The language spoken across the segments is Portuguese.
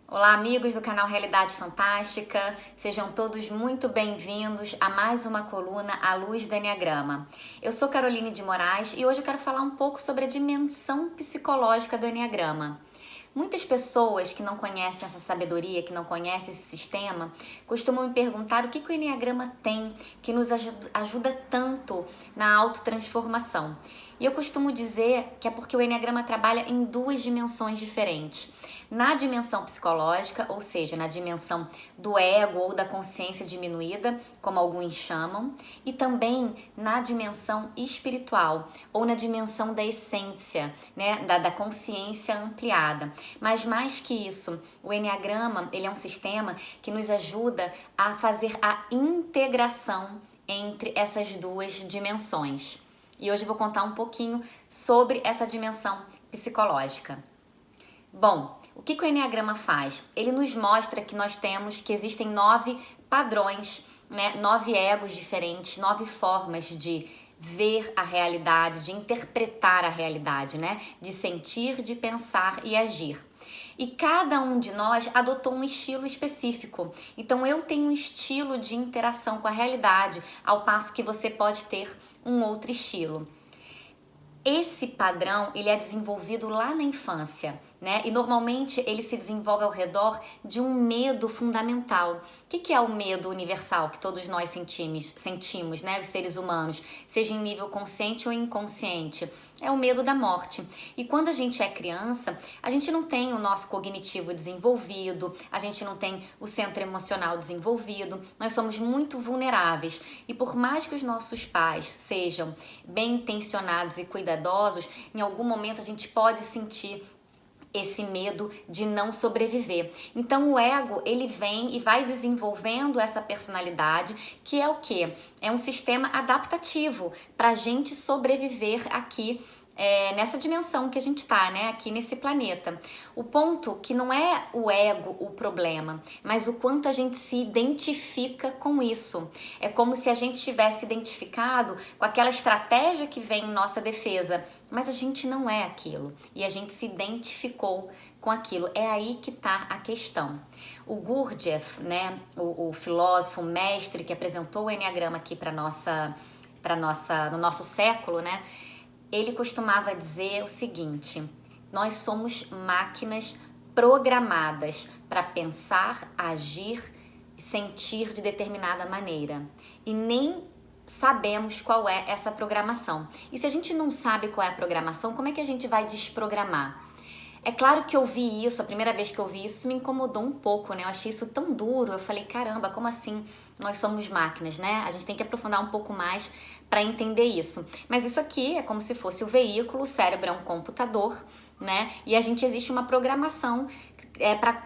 Olá, amigos do canal Realidade Fantástica, sejam todos muito bem-vindos a mais uma coluna à luz do Eneagrama. Eu sou Caroline de Moraes e hoje eu quero falar um pouco sobre a dimensão psicológica do Eneagrama. Muitas pessoas que não conhecem essa sabedoria, que não conhecem esse sistema, costumam me perguntar o que o Eneagrama tem que nos ajuda tanto na autotransformação. E eu costumo dizer que é porque o Eneagrama trabalha em duas dimensões diferentes. Na dimensão psicológica, ou seja, na dimensão do ego ou da consciência diminuída, como alguns chamam, e também na dimensão espiritual, ou na dimensão da essência, né, da consciência ampliada. Mas mais que isso, o Eneagrama, ele é um sistema que nos ajuda a fazer a integração entre essas duas dimensões. E hoje eu vou contar um pouquinho sobre essa dimensão psicológica. Bom, o que o Eneagrama faz? Ele nos mostra que existem 9 padrões, né? 9 egos diferentes, 9 formas de ver a realidade, de interpretar a realidade, né? De sentir, de pensar e agir. E cada um de nós adotou um estilo específico. Então eu tenho um estilo de interação com a realidade, ao passo que você pode ter um outro estilo. Esse padrão, ele é desenvolvido lá na infância, né? E normalmente ele se desenvolve ao redor de um medo fundamental. O que é o medo universal que todos nós sentimos, né? Os seres humanos, seja em nível consciente ou inconsciente. É o medo da morte. E quando a gente é criança, a gente não tem o nosso cognitivo desenvolvido, a gente não tem o centro emocional desenvolvido, nós somos muito vulneráveis. E por mais que os nossos pais sejam bem intencionados e cuidadosos, em algum momento a gente pode sentir esse medo de não sobreviver. Então o ego, ele vem e vai desenvolvendo essa personalidade, que é o quê? É um sistema adaptativo para a gente sobreviver aqui nessa dimensão que a gente está, né? Aqui nesse planeta. O ponto que não é o ego o problema, mas o quanto a gente se identifica com isso. É como se a gente tivesse identificado com aquela estratégia que vem em nossa defesa, mas a gente não é aquilo e a gente se identificou com aquilo. É aí que está a questão. O Gurdjieff, né, o filósofo, mestre que apresentou o Eneagrama aqui no nosso século, né, ele costumava dizer o seguinte: nós somos máquinas programadas para pensar, agir e sentir de determinada maneira. E nem sabemos qual é essa programação. E se a gente não sabe qual é a programação, como é que a gente vai desprogramar? É claro que eu vi isso, a primeira vez que eu vi isso me incomodou um pouco, né? Eu achei isso tão duro, eu falei, caramba, como assim nós somos máquinas, né? A gente tem que aprofundar um pouco mais para entender isso. Mas isso aqui é como se fosse o veículo, o cérebro é um computador, né? E existe uma programação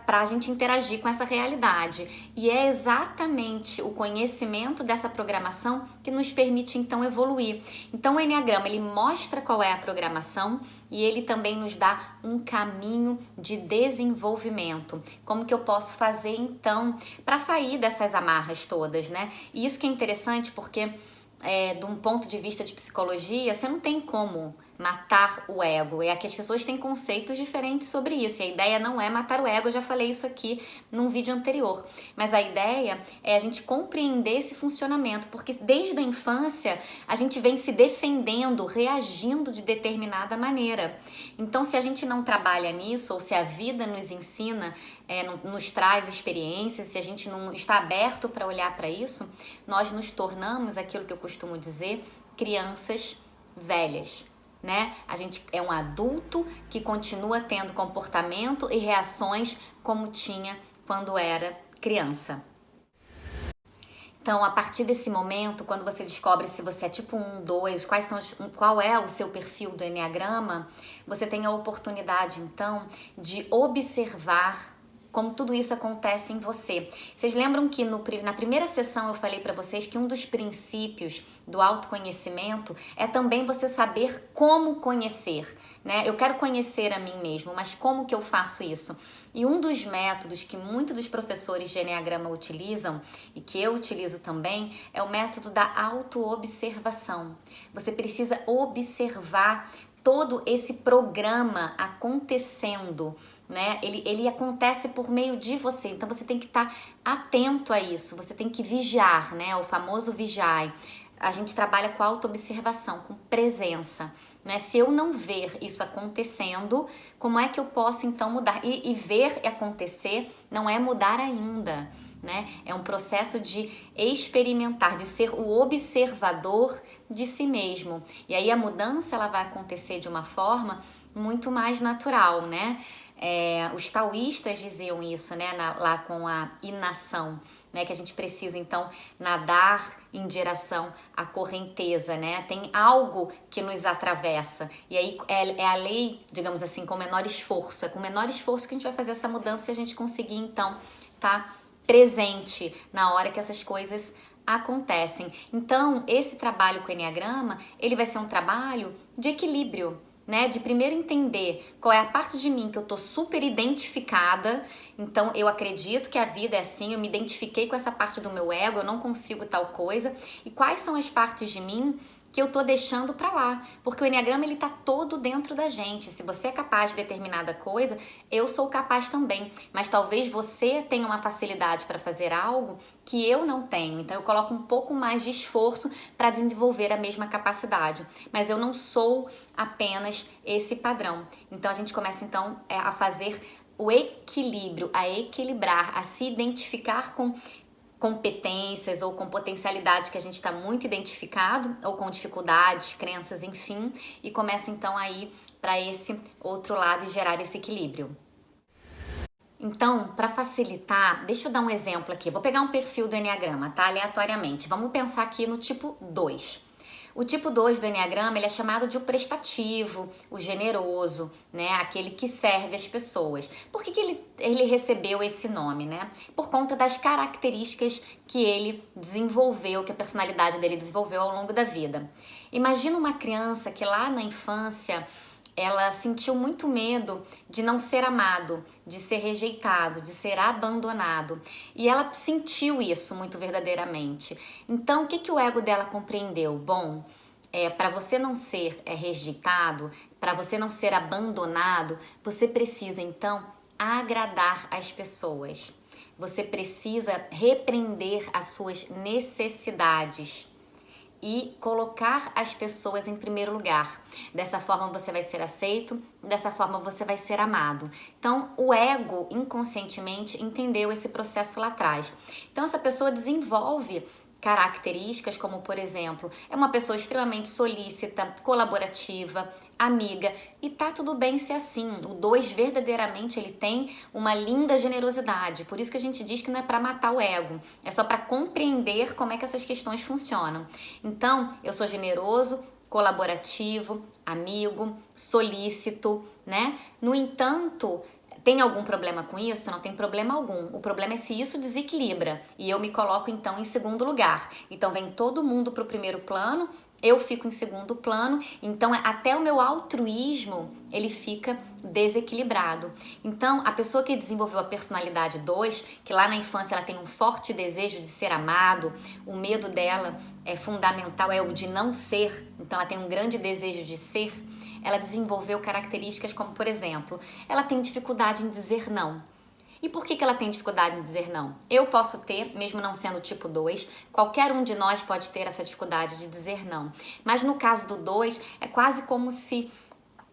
para a gente interagir com essa realidade. E é exatamente o conhecimento dessa programação que nos permite então evoluir. Então o Eneagrama, ele mostra qual é a programação e ele também nos dá um caminho de desenvolvimento. Como que eu posso fazer então para sair dessas amarras todas, né? E isso que é interessante porque de um ponto de vista de psicologia, você não tem como matar o ego. É que as pessoas têm conceitos diferentes sobre isso. E a ideia não é matar o ego, eu já falei isso aqui num vídeo anterior. Mas a ideia é a gente compreender esse funcionamento, porque desde a infância a gente vem se defendendo, reagindo de determinada maneira. Então, se a gente não trabalha nisso, ou se a vida nos ensina, nos traz experiências, se a gente não está aberto para olhar para isso, nós nos tornamos aquilo que eu costumo dizer, crianças velhas. Né? A gente é um adulto que continua tendo comportamento e reações como tinha quando era criança. Então, a partir desse momento, quando você descobre se você é tipo 1, 2, qual é o seu perfil do Eneagrama, você tem a oportunidade, então, de observar como tudo isso acontece em você. Vocês lembram que na primeira sessão eu falei para vocês que um dos princípios do autoconhecimento é também você saber como conhecer, né? Eu quero conhecer a mim mesmo, mas como que eu faço isso? E um dos métodos que muitos dos professores de Enneagrama utilizam e que eu utilizo também é o método da autoobservação. Você precisa observar todo esse programa acontecendo, né? Ele acontece por meio de você, então você tem que estar atento a isso, você tem que vigiar, né? O famoso vigiar. A gente trabalha com autoobservação, com presença, né? Se eu não ver isso acontecendo, como é que eu posso então mudar? E ver acontecer não é mudar ainda, né? É um processo de experimentar, de ser o observador de si mesmo. E aí a mudança ela vai acontecer de uma forma muito mais natural, né? Os taoístas diziam isso, né? Lá com a inação, né? Que a gente precisa então nadar em direção à correnteza, né? Tem algo que nos atravessa e aí é a lei, digamos assim, com menor esforço. É com menor esforço que a gente vai fazer essa mudança e a gente conseguir então tá presente na hora que essas coisas acontecem. Então, esse trabalho com o Enneagrama, ele vai ser um trabalho de equilíbrio, né? De primeiro entender qual é a parte de mim que eu tô super identificada. Então, eu acredito que a vida é assim, eu me identifiquei com essa parte do meu ego, eu não consigo tal coisa. E quais são as partes de mim que eu tô deixando pra lá? Porque o Enneagrama, ele tá todo dentro da gente. Se você é capaz de determinada coisa, eu sou capaz também. Mas talvez você tenha uma facilidade para fazer algo que eu não tenho. Então, eu coloco um pouco mais de esforço para desenvolver a mesma capacidade. Mas eu não sou apenas esse padrão. Então, a gente começa, então, a fazer o equilíbrio, a equilibrar, a se identificar com competências ou com potencialidade que a gente está muito identificado, ou com dificuldades, crenças, enfim, e começa então a ir para esse outro lado e gerar esse equilíbrio. Então, para facilitar, deixa eu dar um exemplo aqui. Vou pegar um perfil do Enneagrama, tá? Aleatoriamente. Vamos pensar aqui no tipo 2. O tipo 2 do Enneagrama, ele é chamado de o prestativo, o generoso, né? Aquele que serve as pessoas. Por que ele recebeu esse nome, né? Por conta das características que ele desenvolveu, que a personalidade dele desenvolveu ao longo da vida. Imagina uma criança que lá na infância ela sentiu muito medo de não ser amado, de ser rejeitado, de ser abandonado. E ela sentiu isso muito verdadeiramente. Então, o que o ego dela compreendeu? Bom, para você não ser rejeitado, para você não ser abandonado, você precisa, então, agradar as pessoas. Você precisa repreender as suas necessidades e colocar as pessoas em primeiro lugar. Dessa forma você vai ser aceito, dessa forma você vai ser amado. Então, o ego inconscientemente entendeu esse processo lá atrás. Então, essa pessoa desenvolve características como, por exemplo, é uma pessoa extremamente solícita, colaborativa, amiga, e tá tudo bem ser assim. O 2 verdadeiramente ele tem uma linda generosidade, por isso que a gente diz que não é para matar o ego, é só para compreender como é que essas questões funcionam. Então, eu sou generoso, colaborativo, amigo, solícito, né? No entanto, tem algum problema com isso? Não tem problema algum. O problema é se isso desequilibra e eu me coloco então em segundo lugar. Então vem todo mundo para o primeiro plano, eu fico em segundo plano, então até o meu altruísmo ele fica desequilibrado. Então a pessoa que desenvolveu a personalidade 2, que lá na infância ela tem um forte desejo de ser amado, o medo dela é fundamental, é o de não ser, então ela tem um grande desejo de ser. Ela desenvolveu características como, por exemplo, ela tem dificuldade em dizer não. E por que ela tem dificuldade em dizer não? Eu posso ter, mesmo não sendo tipo 2, qualquer um de nós pode ter essa dificuldade de dizer não. Mas no caso do 2, é quase como se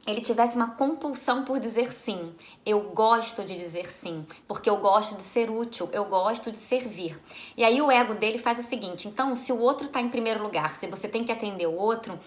ele tivesse uma compulsão por dizer sim. Eu gosto de dizer sim, porque eu gosto de ser útil, eu gosto de servir. E aí o ego dele faz o seguinte, então se o outro está em primeiro lugar, se você tem que atender o outro,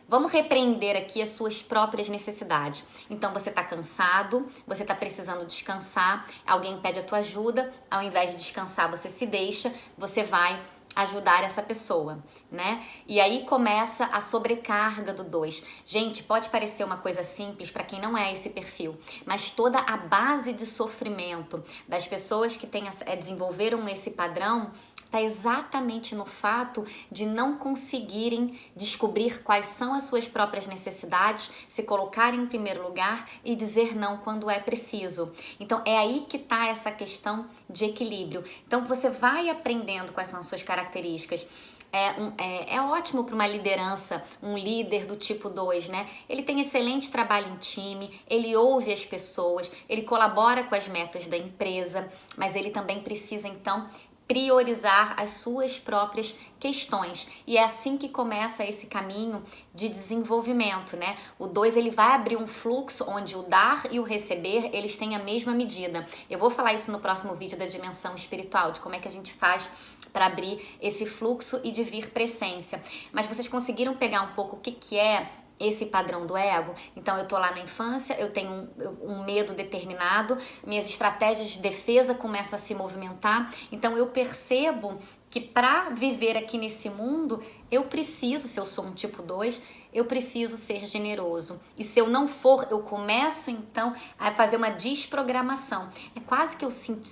vamos repreender aqui as suas próprias necessidades. Então você está cansado, você está precisando descansar, alguém pede a tua ajuda, ao invés de descansar você se deixa, você vai ajudar essa pessoa, né? E aí começa a sobrecarga do 2. Gente, pode parecer uma coisa simples para quem não é esse perfil, mas toda a base de sofrimento das pessoas que desenvolveram esse padrão está exatamente no fato de não conseguirem descobrir quais são as suas próprias necessidades, se colocarem em primeiro lugar e dizer não quando é preciso. Então é aí que está essa questão de equilíbrio. Então você vai aprendendo quais são as suas características. É ótimo para uma liderança, um líder do tipo 2, né? Ele tem excelente trabalho em time, ele ouve as pessoas, ele colabora com as metas da empresa, mas ele também precisa, então, priorizar as suas próprias questões. E é assim que começa esse caminho de desenvolvimento, né? O 2, ele vai abrir um fluxo onde o dar e o receber, eles têm a mesma medida. Eu vou falar isso no próximo vídeo da dimensão espiritual, de como é que a gente faz para abrir esse fluxo e de vir para a essência. Mas vocês conseguiram pegar um pouco o que é esse padrão do ego? Então eu tô lá na infância, eu tenho um medo determinado, minhas estratégias de defesa começam a se movimentar, então eu percebo que para viver aqui nesse mundo, eu preciso, se eu sou um tipo 2, eu preciso ser generoso. E se eu não for, eu começo então a fazer uma desprogramação. É quase que eu sinto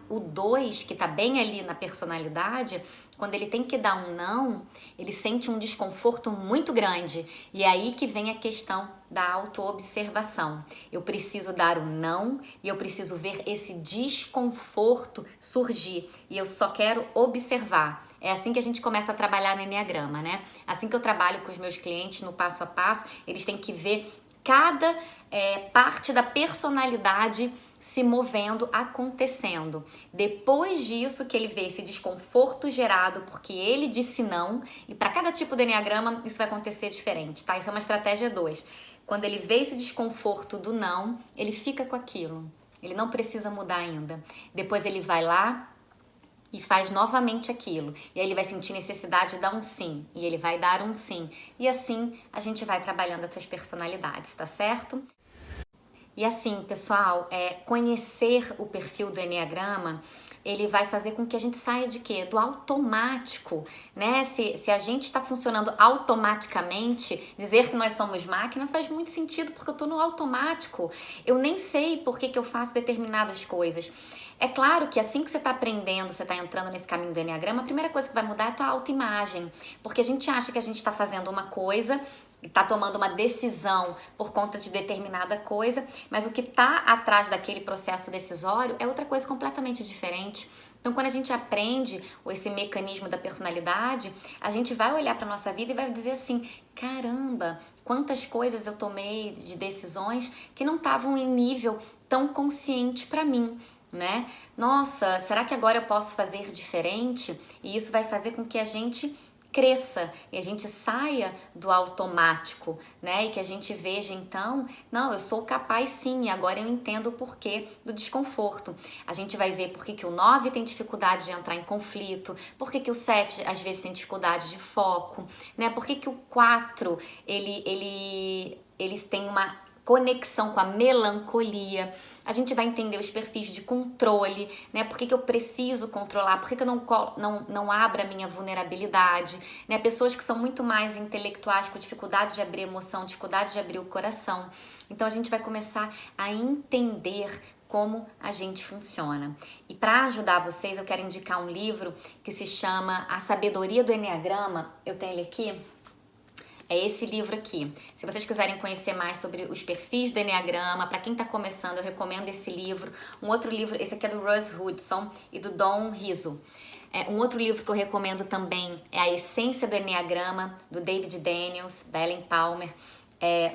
o 2, que tá bem ali na personalidade, quando ele tem que dar um não, ele sente um desconforto muito grande. E é aí que vem a questão da autoobservação. Eu preciso dar um não e eu preciso ver esse desconforto surgir. E eu só quero observar. É assim que a gente começa a trabalhar no Enneagrama, né? Assim que eu trabalho com os meus clientes no passo a passo, eles têm que ver cada parte da personalidade se movendo, acontecendo. Depois disso que ele vê esse desconforto gerado porque ele disse não, e para cada tipo de Enneagrama isso vai acontecer diferente, tá? Isso é uma estratégia 2. Quando ele vê esse desconforto do não, ele fica com aquilo. Ele não precisa mudar ainda. Depois ele vai lá e faz novamente aquilo. E aí ele vai sentir necessidade de dar um sim. E ele vai dar um sim. E assim a gente vai trabalhando essas personalidades, tá certo? E assim, pessoal, conhecer o perfil do Enneagrama, ele vai fazer com que a gente saia de quê? Do automático, né? Se a gente está funcionando automaticamente, dizer que nós somos máquina faz muito sentido, porque eu estou no automático. Eu nem sei por que eu faço determinadas coisas. É claro que assim que você está aprendendo, você está entrando nesse caminho do Enneagrama, a primeira coisa que vai mudar é a tua autoimagem. Porque a gente acha que a gente está fazendo uma coisa, está tomando uma decisão por conta de determinada coisa, mas o que está atrás daquele processo decisório é outra coisa completamente diferente. Então, quando a gente aprende esse mecanismo da personalidade, a gente vai olhar para nossa vida e vai dizer assim: caramba, quantas coisas eu tomei de decisões que não estavam em nível tão consciente para mim, né? Nossa, será que agora eu posso fazer diferente? E isso vai fazer com que a gente cresça e a gente saia do automático, né? E que a gente veja então, não, eu sou capaz sim, e agora eu entendo o porquê do desconforto. A gente vai ver por que o 9 tem dificuldade de entrar em conflito, por que o 7 às vezes tem dificuldade de foco, né? Por que o 4 eles têm uma conexão com a melancolia. A gente vai entender os perfis de controle, né? Por que eu preciso controlar? Por que eu não abro a minha vulnerabilidade? Né? Pessoas que são muito mais intelectuais, com dificuldade de abrir emoção, dificuldade de abrir o coração. Então a gente vai começar a entender como a gente funciona. E para ajudar vocês, eu quero indicar um livro que se chama A Sabedoria do Enneagrama. Eu tenho ele aqui. É esse livro aqui. Se vocês quiserem conhecer mais sobre os perfis do Enneagrama, para quem está começando, eu recomendo esse livro. Um outro livro, esse aqui é do Russ Hudson e do Don Rizzo. Um outro livro que eu recomendo também é A Essência do Enneagrama, do David Daniels, da Ellen Palmer.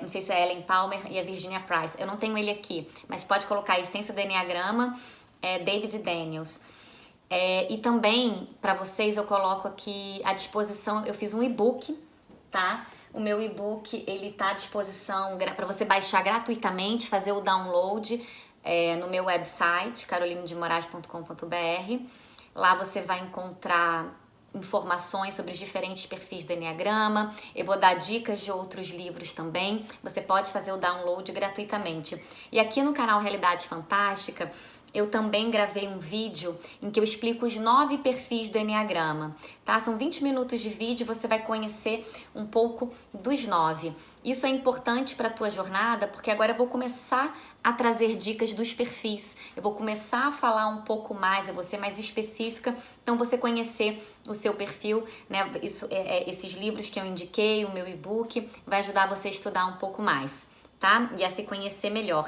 Não sei se é a Ellen Palmer e a Virginia Price. Eu não tenho ele aqui, mas pode colocar A Essência do Enneagrama, David Daniels. E também, para vocês, eu coloco aqui à disposição, eu fiz um e-book, tá? O meu e-book, ele tá à disposição para você baixar gratuitamente, fazer o download no meu website, carolinedemoraes.com.br. Lá você vai encontrar informações sobre os diferentes perfis do Enneagrama. Eu vou dar dicas de outros livros também. Você pode fazer o download gratuitamente. E aqui no canal Realidade Fantástica, eu também gravei um vídeo em que eu explico os 9 perfis do Enneagrama, tá? São 20 minutos de vídeo, você vai conhecer um pouco dos 9. Isso é importante para a tua jornada, porque agora eu vou começar a trazer dicas dos perfis. Eu vou começar a falar um pouco mais, eu vou ser mais específica, então você conhecer o seu perfil, né? Esses livros que eu indiquei, o meu e-book, vai ajudar você a estudar um pouco mais. Tá? E a se conhecer melhor.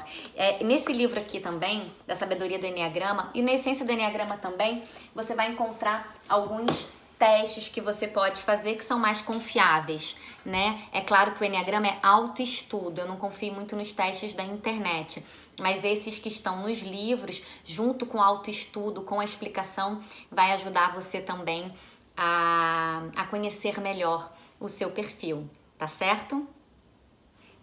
Nesse livro aqui também, da Sabedoria do Enneagrama, e na Essência do Enneagrama também, você vai encontrar alguns testes que você pode fazer que são mais confiáveis, né? É claro que o Enneagrama é autoestudo, eu não confio muito nos testes da internet, mas esses que estão nos livros, junto com o autoestudo, com a explicação, vai ajudar você também a conhecer melhor o seu perfil, tá certo?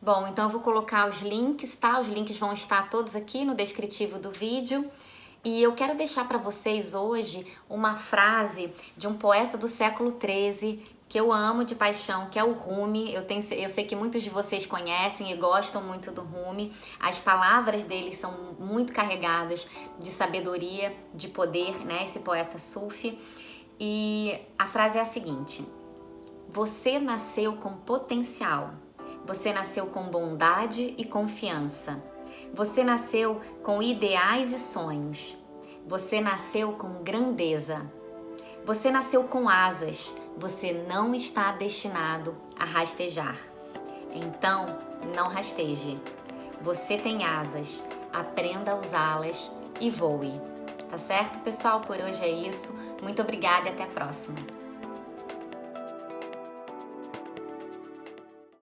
Bom, então eu vou colocar os links, tá? Os links vão estar todos aqui no descritivo do vídeo. E eu quero deixar para vocês hoje uma frase de um poeta do século XIII que eu amo de paixão, que é o Rumi. Eu sei que muitos de vocês conhecem e gostam muito do Rumi. As palavras dele são muito carregadas de sabedoria, de poder, né? Esse poeta sufi. E a frase é a seguinte: você nasceu com potencial. Você nasceu com bondade e confiança. Você nasceu com ideais e sonhos. Você nasceu com grandeza. Você nasceu com asas. Você não está destinado a rastejar. Então, não rasteje. Você tem asas. Aprenda a usá-las e voe. Tá certo, pessoal? Por hoje é isso. Muito obrigada e até a próxima.